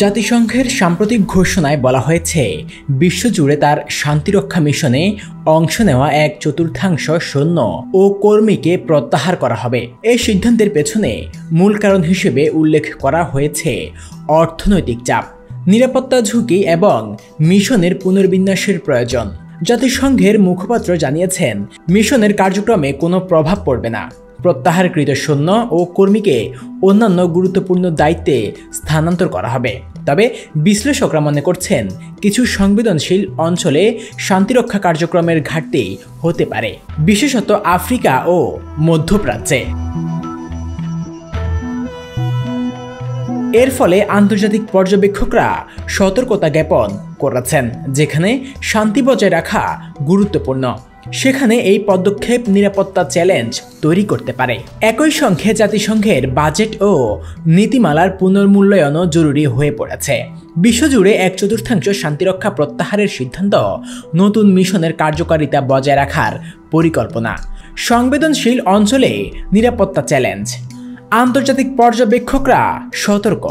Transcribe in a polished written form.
জাতিসংঘের সাম্প্রতিক ঘোষণায় বলা হয়েছে, বিশ্বজুড়ে তার শান্তিরক্ষা মিশনে অংশ নেওয়া 1/4 সৈন্য ও কর্মীকে প্রত্যাহার করা হবে। এই সিদ্ধান্তের পেছনে মূল কারণ হিসেবে উল্লেখ করা হয়েছে অর্থনৈতিক চাপ, নিরাপত্তা ঝুঁকি এবং মিশনের পুনর্বিন্যাসের প্রয়োজন। জাতিসংঘের মুখপাত্র জানিয়েছেন, মিশনের কার্যক্রমে কোনো প্রভাব পড়বে না। প্রত্যাহারকৃত সৈন্য ও কর্মীকে অন্যান্য গুরুত্বপূর্ণ দায়িত্বে স্থানান্তর করা হবে। তবে বিশ্লেষকরা মনে করছেন, কিছু সংবেদনশীল অঞ্চলে শান্তিরক্ষা কার্যক্রমের ঘাটতি হতে পারে, বিশেষত আফ্রিকা ও মধ্যপ্রাচ্যে। এর ফলে আন্তর্জাতিক পর্যবেক্ষকরা সতর্কতা জ্ঞাপন করেছেন, যেখানে শান্তি বজায় রাখা গুরুত্বপূর্ণ সেখানে এই পদক্ষেপ নিরাপত্তা চ্যালেঞ্জ তৈরি করতে পারে। একই সঙ্গে জাতিসংঘের বাজেট ও নীতিমালার পুনর্মূল্যায়নও জরুরি হয়ে পড়েছে। বিশ্বজুড়ে 1/4 শান্তিরক্ষা প্রত্যাহারের সিদ্ধান্ত নতুন মিশনের কার্যকারিতা বজায় রাখার পরিকল্পনা, সংবেদনশীল অঞ্চলে নিরাপত্তা চ্যালেঞ্জ, আন্তর্জাতিক পর্যবেক্ষকরা সতর্ক।